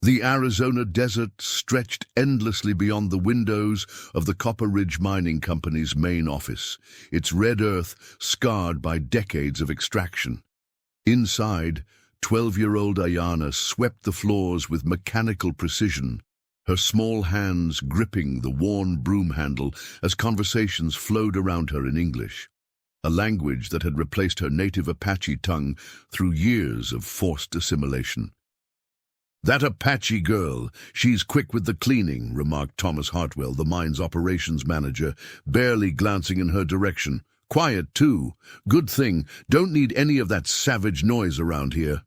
The Arizona desert stretched endlessly beyond the windows of the Copper Ridge Mining Company's main office, its red earth scarred by decades of extraction. Inside, 12-year-old Ayanna swept the floors with mechanical precision, her small hands gripping the worn broom handle as conversations flowed around her in English, a language that had replaced her native Apache tongue through years of forced assimilation. "That Apache girl, she's quick with the cleaning," remarked Thomas Hartwell, the mine's operations manager, barely glancing in her direction. "Quiet, too. Good thing. Don't need any of that savage noise around here."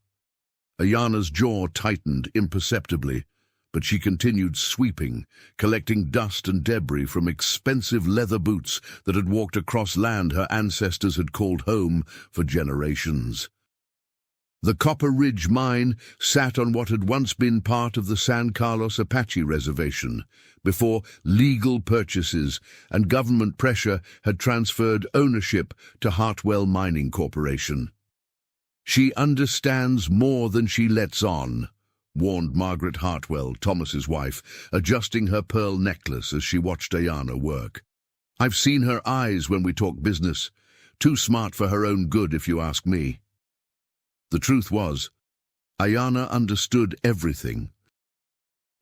Ayanna's jaw tightened imperceptibly, but she continued sweeping, collecting dust and debris from expensive leather boots that had walked across land her ancestors had called home for generations. The Copper Ridge Mine sat on what had once been part of the San Carlos Apache Reservation, before legal purchases and government pressure had transferred ownership to Hartwell Mining Corporation. "She understands more than she lets on," warned Margaret Hartwell, Thomas's wife, adjusting her pearl necklace as she watched Ayanna work. "I've seen her eyes when we talk business. Too smart for her own good, if you ask me." The truth was, Ayanna understood everything.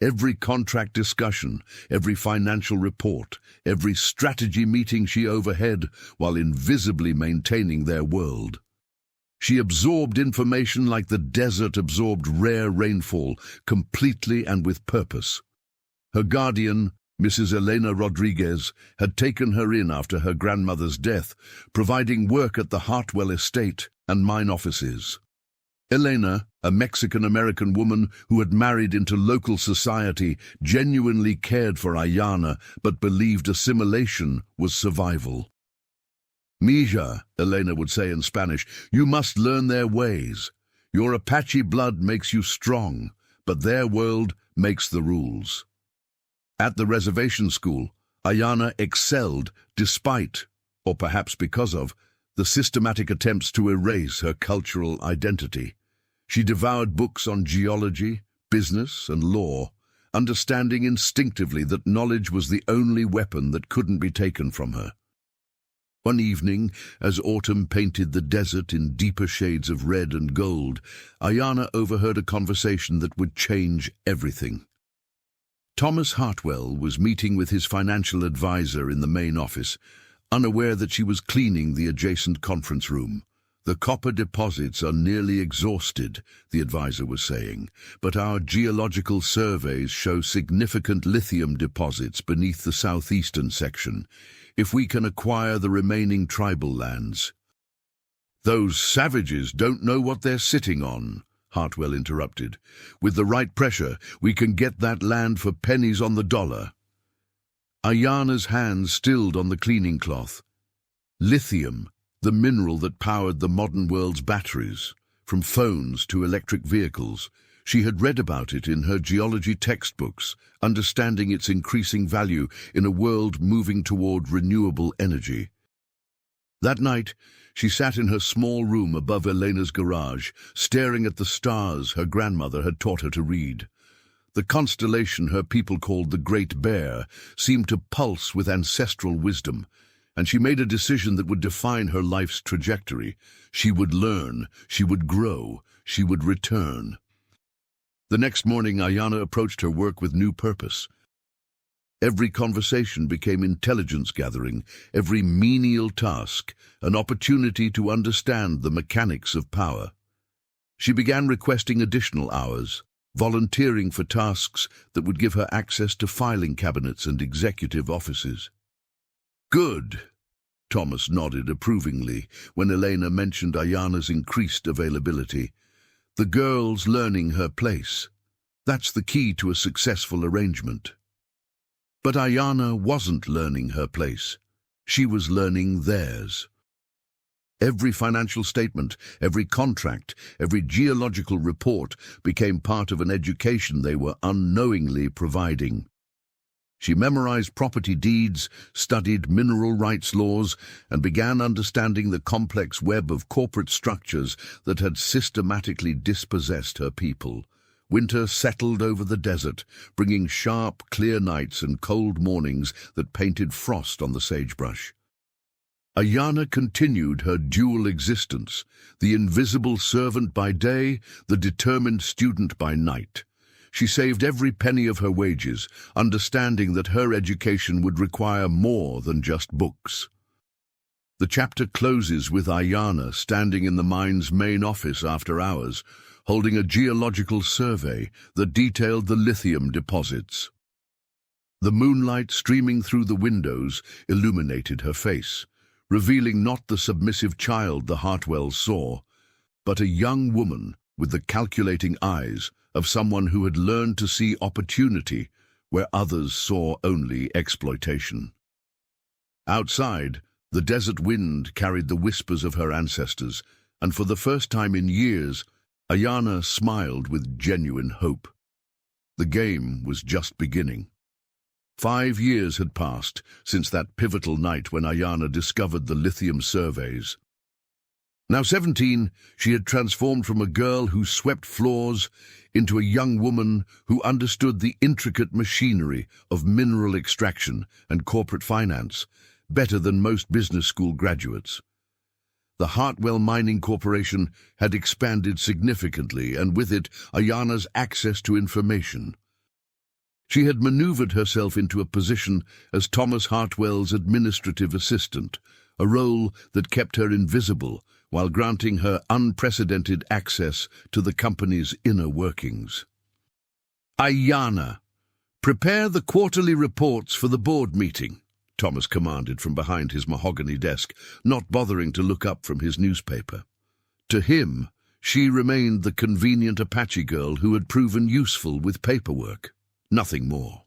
Every contract discussion, every financial report, every strategy meeting she overheard while invisibly maintaining their world. She absorbed information like the desert absorbed rare rainfall, completely and with purpose. Her guardian, Mrs. Elena Rodriguez, had taken her in after her grandmother's death, providing work at the Hartwell estate and mine offices. Elena, a Mexican-American woman who had married into local society, genuinely cared for Ayanna but believed assimilation was survival. "Mija," Elena would say in Spanish, "you must learn their ways. Your Apache blood makes you strong, but their world makes the rules." At the reservation school, Ayanna excelled despite, or perhaps because of, the systematic attempts to erase her cultural identity. She devoured books on geology, business, and law, understanding instinctively that knowledge was the only weapon that couldn't be taken from her. One evening, as autumn painted the desert in deeper shades of red and gold, Ayanna overheard a conversation that would change everything. Thomas Hartwell was meeting with his financial advisor in the main office, unaware that she was cleaning the adjacent conference room. "The copper deposits are nearly exhausted," the advisor was saying, "but our geological surveys show significant lithium deposits beneath the southeastern section. If we can acquire the remaining tribal lands—" "Those savages don't know what they're sitting on," Hartwell interrupted. "With the right pressure, we can get that land for pennies on the dollar." Ayanna's hands stilled on the cleaning cloth. Lithium, the mineral that powered the modern world's batteries, from phones to electric vehicles. She had read about it in her geology textbooks, understanding its increasing value in a world moving toward renewable energy. That night, she sat in her small room above Elena's garage, staring at the stars her grandmother had taught her to read. The constellation her people called the Great Bear seemed to pulse with ancestral wisdom, and she made a decision that would define her life's trajectory. She would learn, she would grow, she would return. The next morning, Ayanna approached her work with new purpose. Every conversation became intelligence gathering, every menial task an opportunity to understand the mechanics of power. She began requesting additional hours, volunteering for tasks that would give her access to filing cabinets and executive offices. "Good," Thomas nodded approvingly when Elena mentioned Ayanna's increased availability. "The girl's learning her place. That's the key to a successful arrangement." But Ayanna wasn't learning her place. She was learning theirs. Every financial statement, every contract, every geological report became part of an education they were unknowingly providing. She memorized property deeds, studied mineral rights laws, and began understanding the complex web of corporate structures that had systematically dispossessed her people. Winter settled over the desert, bringing sharp, clear nights and cold mornings that painted frost on the sagebrush. Ayana continued her dual existence, the invisible servant by day, the determined student by night. She saved every penny of her wages, understanding that her education would require more than just books. The chapter closes with Ayana standing in the mine's main office after hours, holding a geological survey that detailed the lithium deposits. The moonlight streaming through the windows illuminated her face, revealing not the submissive child the Hartwells saw, but a young woman with the calculating eyes of someone who had learned to see opportunity where others saw only exploitation. Outside, the desert wind carried the whispers of her ancestors, and for the first time in years, Ayana smiled with genuine hope. The game was just beginning. 5 years had passed since that pivotal night when Ayana discovered the lithium surveys. Now 17, she had transformed from a girl who swept floors into a young woman who understood the intricate machinery of mineral extraction and corporate finance better than most business school graduates. The Hartwell Mining Corporation had expanded significantly, and with it, Ayana's access to information. She had maneuvered herself into a position as Thomas Hartwell's administrative assistant, a role that kept her invisible while granting her unprecedented access to the company's inner workings. Ayana, prepare the quarterly reports for the board meeting, Thomas commanded from behind his mahogany desk, not bothering to look up from his newspaper. To him, she remained the convenient Apache girl who had proven useful with paperwork, nothing more.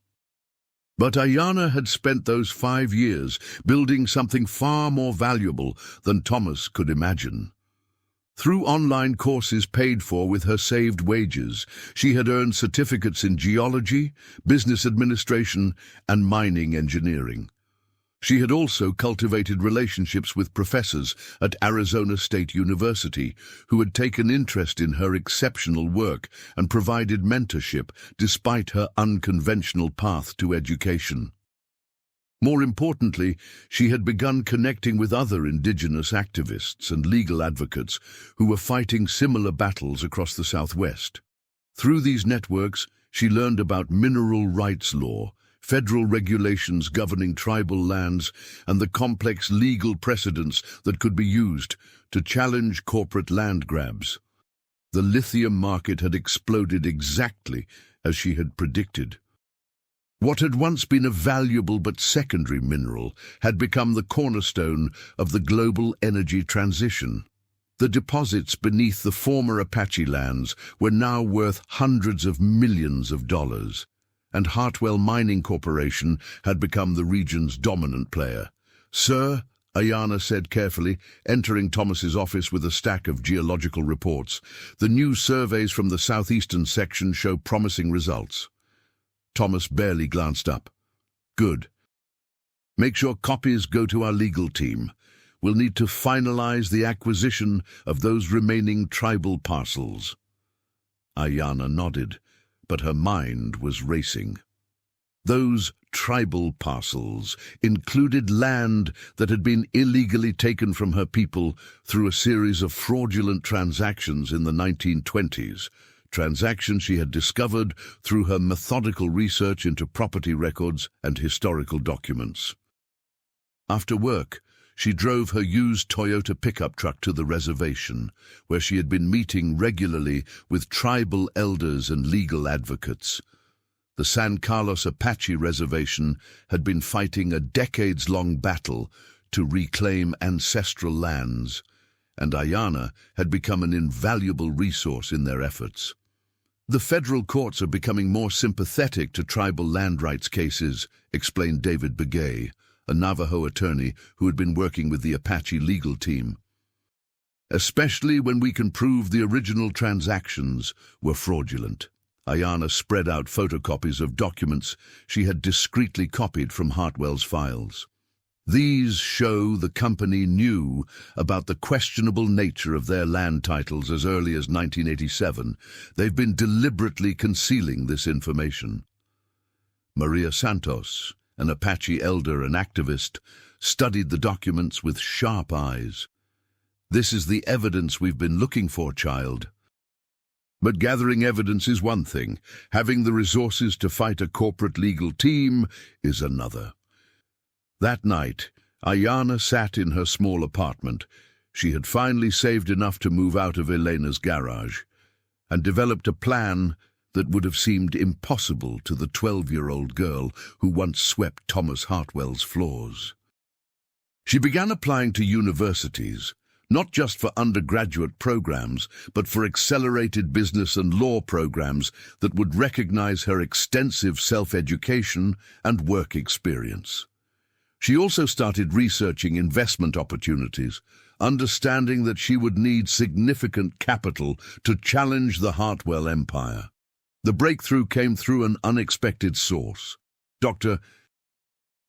But Ayana had spent those 5 years building something far more valuable than Thomas could imagine. Through online courses paid for with her saved wages, she had earned certificates in geology, business administration, and mining engineering. She had also cultivated relationships with professors at Arizona State University who had taken interest in her exceptional work and provided mentorship despite her unconventional path to education. More importantly, she had begun connecting with other indigenous activists and legal advocates who were fighting similar battles across the Southwest. Through these networks, she learned about mineral rights law, federal regulations governing tribal lands, and the complex legal precedents that could be used to challenge corporate land grabs. The lithium market had exploded exactly as she had predicted. What had once been a valuable but secondary mineral had become the cornerstone of the global energy transition. The deposits beneath the former Apache lands were now worth hundreds of millions of dollars, and Hartwell Mining Corporation had become the region's dominant player. "Sir," Ayana said carefully, entering Thomas's office with a stack of geological reports, "the new surveys from the southeastern section show promising results." Thomas barely glanced up. "Good. Make sure copies go to our legal team. We'll need to finalize the acquisition of those remaining tribal parcels." Ayana nodded, but her mind was racing. Those tribal parcels included land that had been illegally taken from her people through a series of fraudulent transactions in the 1920s, transactions she had discovered through her methodical research into property records and historical documents. After work, she drove her used Toyota pickup truck to the reservation, where she had been meeting regularly with tribal elders and legal advocates. The San Carlos Apache Reservation had been fighting a decades-long battle to reclaim ancestral lands, and Ayana had become an invaluable resource in their efforts. "The federal courts are becoming more sympathetic to tribal land rights cases," explained David Begay, a Navajo attorney who had been working with the Apache legal team. "Especially when we can prove the original transactions were fraudulent." Ayana spread out photocopies of documents she had discreetly copied from Hartwell's files. These show the company knew about the questionable nature of their land titles as early as 1987. They've been deliberately concealing this information. Maria Santos, an Apache elder and activist, studied the documents with sharp eyes. "This is the evidence we've been looking for, child." But gathering evidence is one thing. Having the resources to fight a corporate legal team is another. That night, Ayana sat in her small apartment. She had finally saved enough to move out of Elena's garage and developed a plan that would have seemed impossible to the 12-year-old girl who once swept Thomas Hartwell's floors. She began applying to universities, not just for undergraduate programs, but for accelerated business and law programs that would recognize her extensive self-education and work experience. She also started researching investment opportunities, understanding that she would need significant capital to challenge the Hartwell empire. The breakthrough came through an unexpected source. Dr.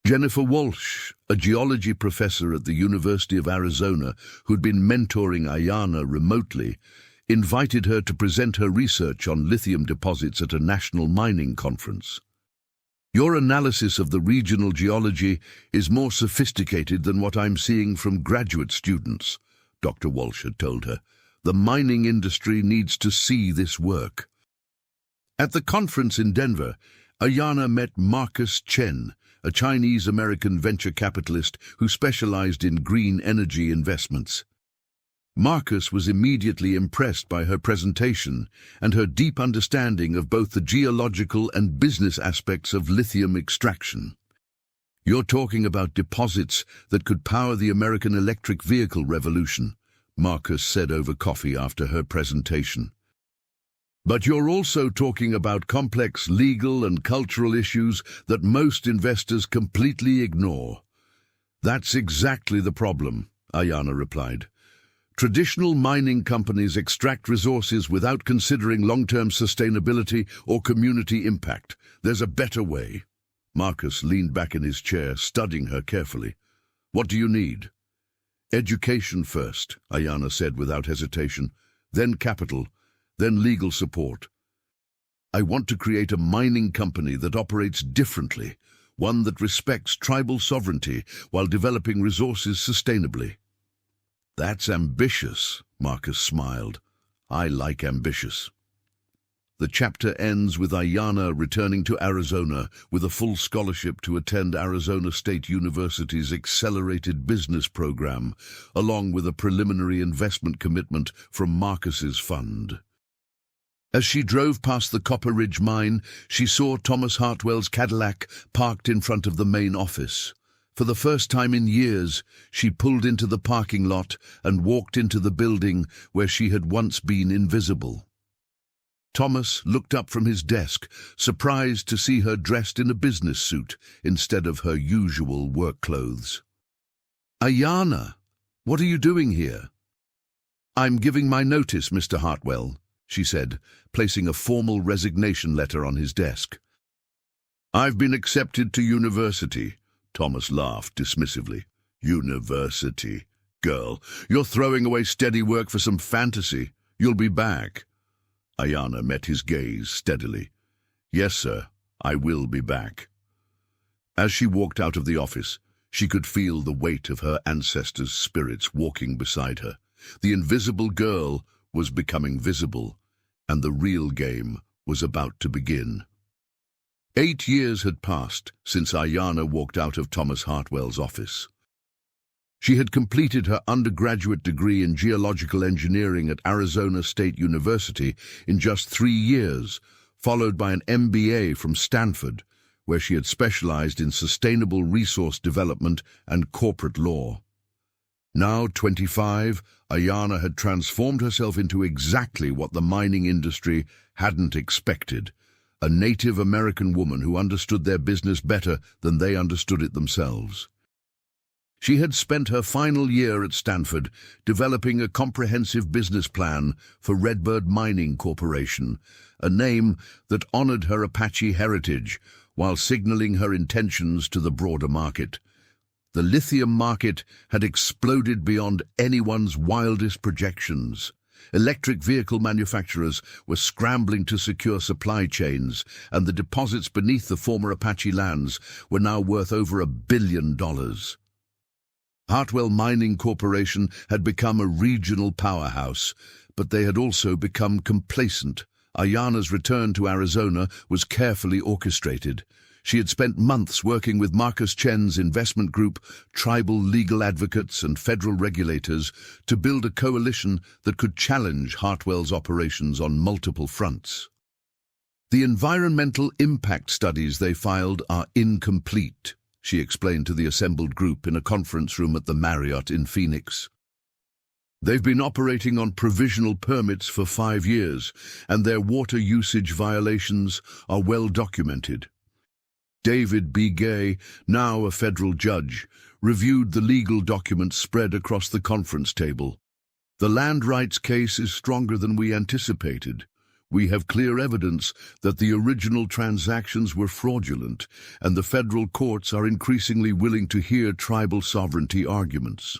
Jennifer Walsh, a geology professor at the University of Arizona who'd been mentoring Ayana remotely, invited her to present her research on lithium deposits at a national mining conference. "Your analysis of the regional geology is more sophisticated than what I'm seeing from graduate students," Dr. Walsh had told her. "The mining industry needs to see this work." At the conference in Denver, Ayana met Marcus Chen, a Chinese-American venture capitalist who specialized in green energy investments. Marcus was immediately impressed by her presentation and her deep understanding of both the geological and business aspects of lithium extraction. "You're talking about deposits that could power the American electric vehicle revolution," Marcus said over coffee after her presentation. "But you're also talking about complex legal and cultural issues that most investors completely ignore." "That's exactly the problem," Ayana replied. "Traditional mining companies extract resources without considering long-term sustainability or community impact. There's a better way." Marcus leaned back in his chair, studying her carefully. "What do you need?" "Education first," Ayana said without hesitation. "Then capital. Then legal support. I want to create a mining company that operates differently, one that respects tribal sovereignty while developing resources sustainably." "That's ambitious," Marcus smiled. "I like ambitious." The chapter ends with Ayana returning to Arizona with a full scholarship to attend Arizona State University's Accelerated Business Program, along with a preliminary investment commitment from Marcus's fund. As she drove past the Copper Ridge mine, she saw Thomas Hartwell's Cadillac parked in front of the main office. For the first time in years, she pulled into the parking lot and walked into the building where she had once been invisible. Thomas looked up from his desk, surprised to see her dressed in a business suit instead of her usual work clothes. "Ayana, what are you doing here?" "I'm giving my notice, Mr. Hartwell," she said, placing a formal resignation letter on his desk. "I've been accepted to university," Thomas laughed dismissively. "University? Girl, you're throwing away steady work for some fantasy. You'll be back." Ayana met his gaze steadily. "Yes, sir, I will be back." As she walked out of the office, she could feel the weight of her ancestors' spirits walking beside her. The invisible girl was becoming visible, and the real game was about to begin. 8 years had passed since Ayana walked out of Thomas Hartwell's office. She had completed her undergraduate degree in geological engineering at Arizona State University in just 3 years, followed by an MBA from Stanford, where she had specialized in sustainable resource development and corporate law. Now 25, Ayana had transformed herself into exactly what the mining industry hadn't expected, a Native American woman who understood their business better than they understood it themselves. She had spent her final year at Stanford developing a comprehensive business plan for Redbird Mining Corporation, a name that honored her Apache heritage while signaling her intentions to the broader market. The lithium market had exploded beyond anyone's wildest projections. Electric vehicle manufacturers were scrambling to secure supply chains, and the deposits beneath the former Apache lands were now worth over $1 billion. Hartwell Mining Corporation had become a regional powerhouse, but they had also become complacent. Ayana's return to Arizona was carefully orchestrated. She had spent months working with Marcus Chen's investment group, tribal legal advocates, and federal regulators to build a coalition that could challenge Hartwell's operations on multiple fronts. The environmental impact studies they filed are incomplete, she explained to the assembled group in a conference room at the Marriott in Phoenix. They've been operating on provisional permits for 5 years, and their water usage violations are well documented. David B. Gay, now a federal judge, reviewed the legal documents spread across the conference table. The land rights case is stronger than we anticipated. We have clear evidence that the original transactions were fraudulent, and the federal courts are increasingly willing to hear tribal sovereignty arguments.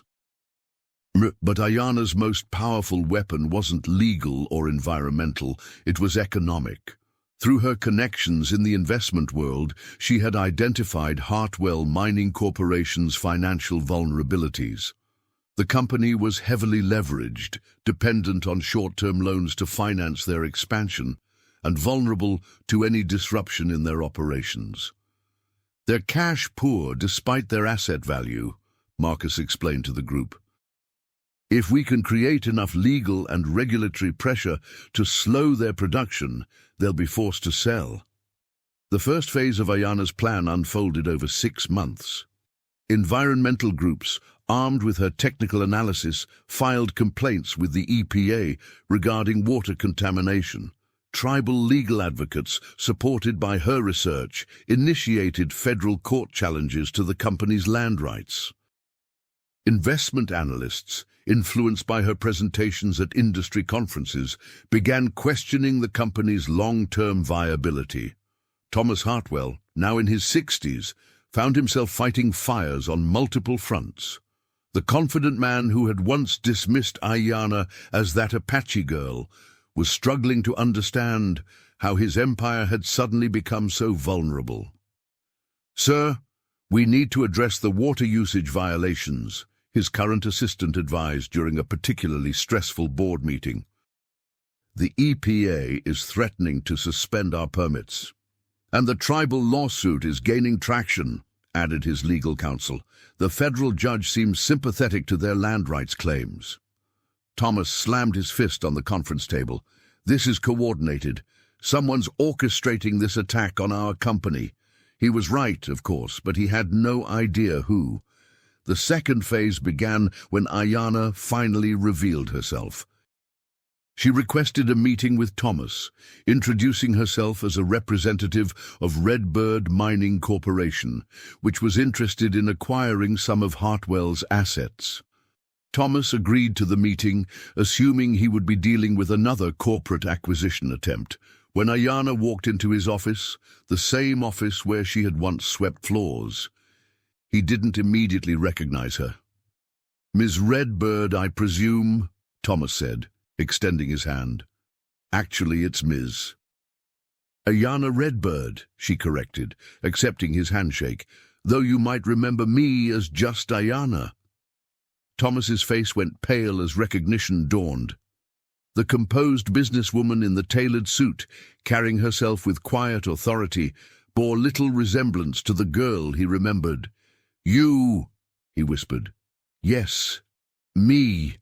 But Ayana's most powerful weapon wasn't legal or environmental, it was economic. Through her connections in the investment world, she had identified Hartwell Mining Corporation's financial vulnerabilities. The company was heavily leveraged, dependent on short-term loans to finance their expansion, and vulnerable to any disruption in their operations. They're cash poor despite their asset value, Marcus explained to the group. If we can create enough legal and regulatory pressure to slow their production, they'll be forced to sell. The first phase of Ayana's plan unfolded over 6 months. Environmental groups, armed with her technical analysis, filed complaints with the EPA regarding water contamination. Tribal legal advocates, supported by her research, initiated federal court challenges to the company's land rights. Investment analysts, influenced by her presentations at industry conferences, began questioning the company's long-term viability. Thomas Hartwell, now in his 60s, found himself fighting fires on multiple fronts. The confident man who had once dismissed Ayana as that Apache girl was struggling to understand how his empire had suddenly become so vulnerable. "Sir, we need to address the water usage violations," his current assistant advised during a particularly stressful board meeting. "The EPA is threatening to suspend our permits. And the tribal lawsuit is gaining traction," added his legal counsel. "The federal judge seems sympathetic to their land rights claims." Thomas slammed his fist on the conference table. "This is coordinated. Someone's orchestrating this attack on our company." He was right, of course, but he had no idea who. The second phase began when Ayana finally revealed herself. She requested a meeting with Thomas, introducing herself as a representative of Redbird Mining Corporation, which was interested in acquiring some of Hartwell's assets. Thomas agreed to the meeting, assuming he would be dealing with another corporate acquisition attempt. When Ayana walked into his office, the same office where she had once swept floors, he didn't immediately recognize her. "Ms. Redbird, I presume," Thomas said, extending his hand. "Actually, it's Ms. Ayana Redbird," she corrected, accepting his handshake, "though you might remember me as just Ayana." Thomas's face went pale as recognition dawned. The composed businesswoman in the tailored suit, carrying herself with quiet authority, bore little resemblance to the girl he remembered. "You," he whispered. "Yes, me."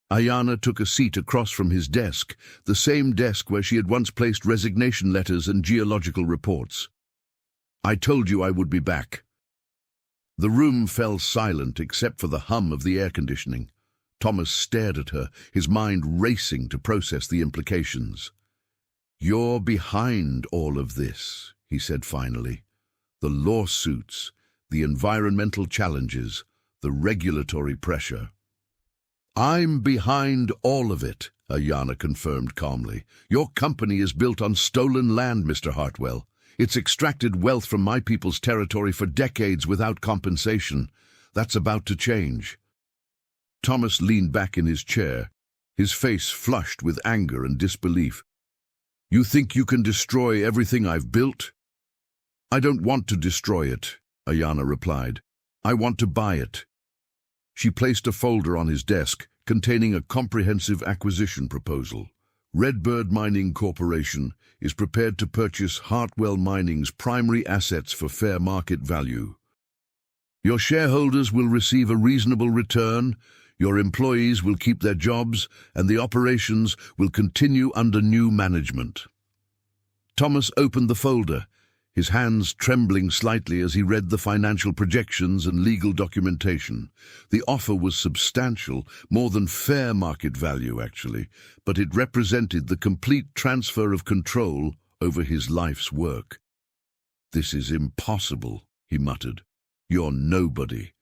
Ayana took a seat across from his desk, the same desk where she had once placed resignation letters and geological reports. "I told you I would be back." The room fell silent except for the hum of the air conditioning. Thomas stared at her, his mind racing to process the implications. "You're behind all of this," he said finally. "The lawsuits, the environmental challenges, the regulatory pressure." "I'm behind all of it," Ayana confirmed calmly. "Your company is built on stolen land, Mr. Hartwell. It's extracted wealth from my people's territory for decades without compensation. That's about to change." Thomas leaned back in his chair, his face flushed with anger and disbelief. "You think you can destroy everything I've built?" "I don't want to destroy it," Ayana replied. "I want to buy it." She placed a folder on his desk containing a comprehensive acquisition proposal. Redbird Mining Corporation is prepared to purchase Hartwell Mining's primary assets for fair market value. Your shareholders will receive a reasonable return, your employees will keep their jobs, and the operations will continue under new management. Thomas opened the folder, his hands trembling slightly as he read the financial projections and legal documentation. The offer was substantial, more than fair market value actually, but it represented the complete transfer of control over his life's work. "This is impossible," he muttered. "You're nobody.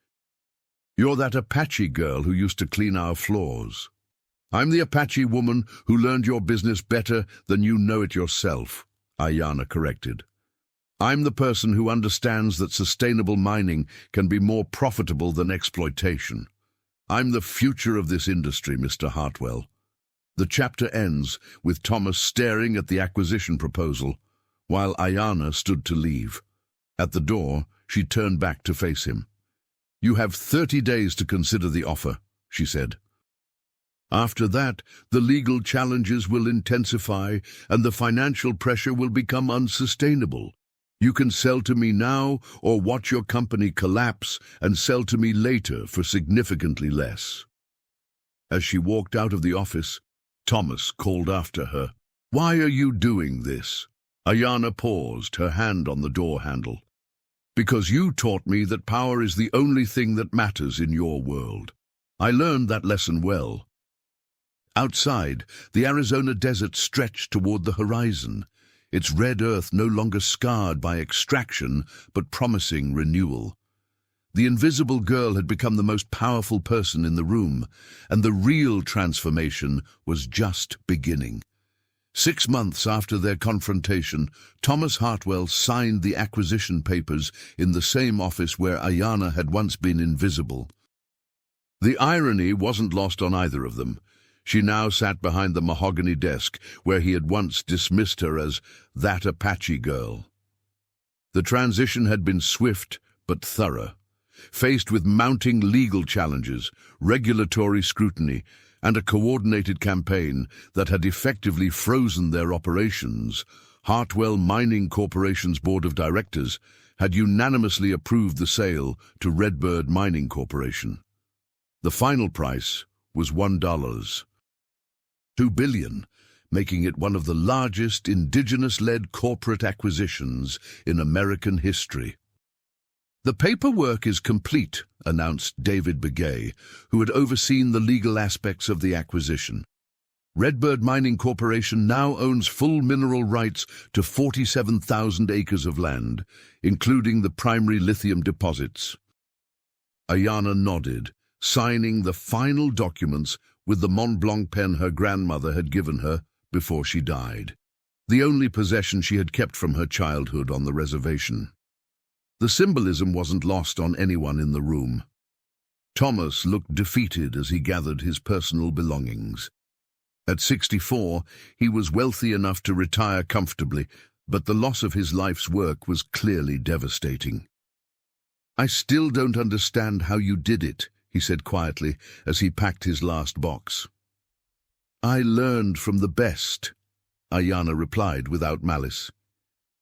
You're that Apache girl who used to clean our floors." "I'm the Apache woman who learned your business better than you know it yourself," Ayana corrected. "I'm the person who understands that sustainable mining can be more profitable than exploitation. I'm the future of this industry, Mr. Hartwell." The chapter ends with Thomas staring at the acquisition proposal, while Ayana stood to leave. At the door, she turned back to face him. "You have 30 days to consider the offer," she said. "After that, the legal challenges will intensify and the financial pressure will become unsustainable. You can sell to me now or watch your company collapse and sell to me later for significantly less." As she walked out of the office, Thomas called after her, "Why are you doing this?" Ayana paused, her hand on the door handle. "Because you taught me that power is the only thing that matters in your world. I learned that lesson well." Outside, the Arizona desert stretched toward the horizon, its red earth no longer scarred by extraction, but promising renewal. The invisible girl had become the most powerful person in the room, and the real transformation was just beginning. 6 months after their confrontation, Thomas Hartwell signed the acquisition papers in the same office where Ayana had once been invisible. The irony wasn't lost on either of them. She now sat behind the mahogany desk where he had once dismissed her as that Apache girl. The transition had been swift but thorough. Faced with mounting legal challenges, regulatory scrutiny, and a coordinated campaign that had effectively frozen their operations, Hartwell Mining Corporation's board of directors had unanimously approved the sale to Redbird Mining Corporation. The final price was $1. $2 billion, making it one of the largest indigenous-led corporate acquisitions in American history. "The paperwork is complete," announced David Begay, who had overseen the legal aspects of the acquisition. "Redbird Mining Corporation now owns full mineral rights to 47,000 acres of land, including the primary lithium deposits." Ayana nodded, signing the final documents with the Mont Blanc pen her grandmother had given her before she died, the only possession she had kept from her childhood on the reservation. The symbolism wasn't lost on anyone in the room. Thomas looked defeated as he gathered his personal belongings. At 64, he was wealthy enough to retire comfortably, but the loss of his life's work was clearly devastating. "I still don't understand how you did it," he said quietly as he packed his last box. "I learned from the best," Ayana replied without malice.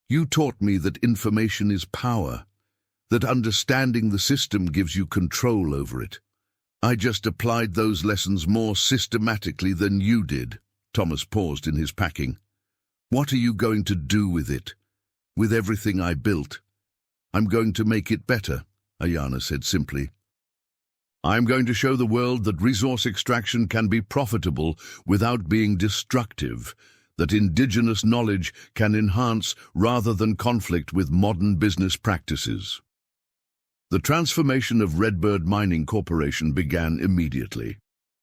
"You taught me that information is power, that understanding the system gives you control over it. I just applied those lessons more systematically than you did." Thomas paused in his packing. "What are you going to do with it? With everything I built?" "I'm going to make it better," Ayana said simply. "I'm going to show the world that resource extraction can be profitable without being destructive, that indigenous knowledge can enhance rather than conflict with modern business practices." The transformation of Redbird Mining Corporation began immediately.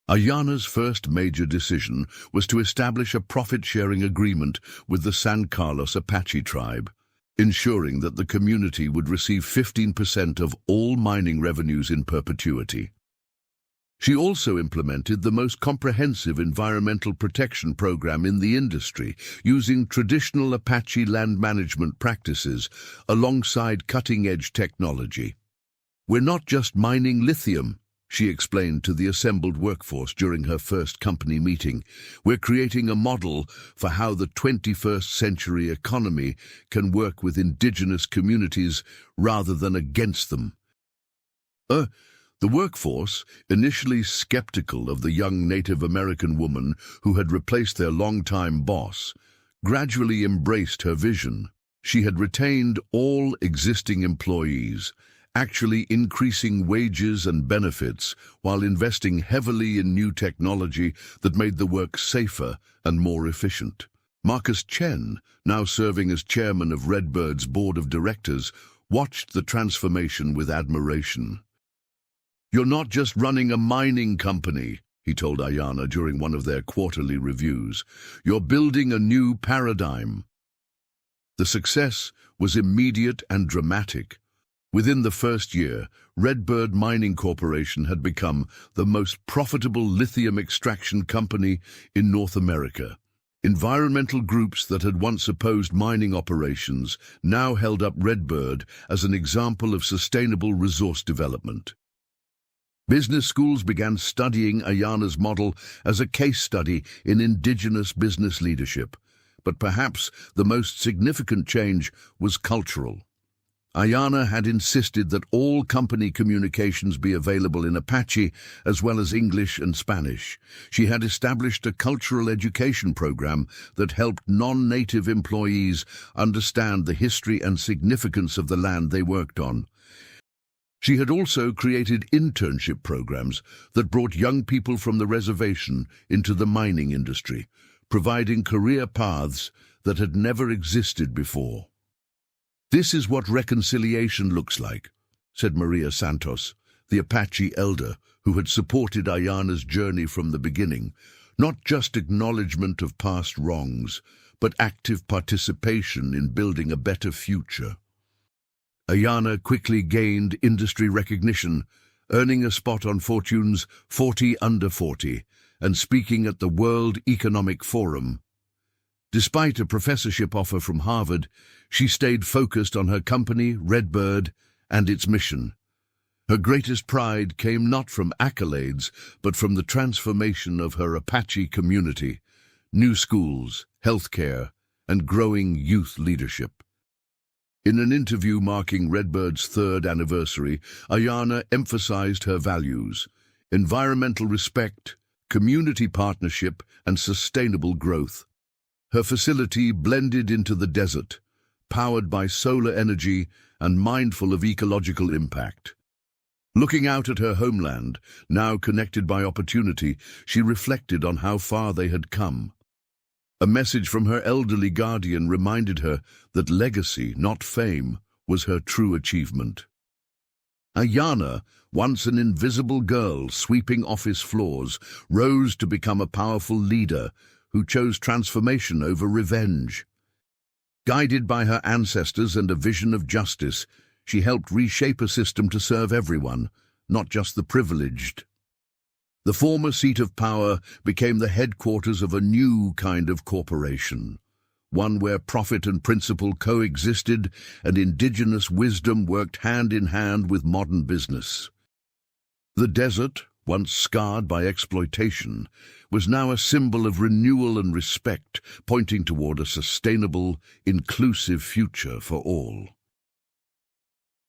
Ayana's first major decision was to establish a profit-sharing agreement with the San Carlos Apache tribe. ensuring that the community would receive 15% of all mining revenues in perpetuity. She also implemented the most comprehensive environmental protection program in the industry, using traditional Apache land management practices alongside cutting-edge technology. "We're not just mining lithium," she explained to the assembled workforce during her first company meeting. "We're creating a model for how the 21st century economy can work with indigenous communities rather than against them." The workforce, initially skeptical of the young Native American woman who had replaced their longtime boss, gradually embraced her vision. She had retained all existing employees, actually increasing wages and benefits while investing heavily in new technology that made the work safer and more efficient. Marcus Chen, now serving as chairman of Redbird's board of directors, watched the transformation with admiration. "You're not just running a mining company," he told Ayana during one of their quarterly reviews. "You're building a new paradigm." The success was immediate and dramatic. Within the first year, Redbird Mining Corporation had become the most profitable lithium extraction company in North America. Environmental groups that had once opposed mining operations now held up Redbird as an example of sustainable resource development. Business schools began studying Ayana's model as a case study in indigenous business leadership. But perhaps the most significant change was cultural. Ayana had insisted that all company communications be available in Apache as well as English and Spanish. She had established a cultural education program that helped non-native employees understand the history and significance of the land they worked on. She had also created internship programs that brought young people from the reservation into the mining industry, providing career paths that had never existed before. "This is what reconciliation looks like," said Maria Santos, the Apache elder who had supported Ayana's journey from the beginning. "Not just acknowledgement of past wrongs, but active participation in building a better future." Ayana quickly gained industry recognition, earning a spot on Fortune's 40 Under 40 and speaking at the World Economic Forum. Despite a professorship offer from Harvard, she stayed focused on her company, Redbird, and its mission. Her greatest pride came not from accolades, but from the transformation of her Apache community, new schools, healthcare, and growing youth leadership. In an interview marking Redbird's 3rd anniversary, Ayana emphasized her values: environmental respect, community partnership, and sustainable growth. Her facility blended into the desert, powered by solar energy and mindful of ecological impact. Looking out at her homeland, now connected by opportunity, she reflected on how far they had come. A message from her elderly guardian reminded her that legacy, not fame, was her true achievement. Ayana, once an invisible girl sweeping office floors, rose to become a powerful leader who chose transformation over revenge. Guided by her ancestors and a vision of justice, she helped reshape a system to serve everyone, not just the privileged. The former seat of power became the headquarters of a new kind of corporation, one where profit and principle coexisted and indigenous wisdom worked hand in hand with modern business. The desert, once scarred by exploitation, was now a symbol of renewal and respect, pointing toward a sustainable, inclusive future for all.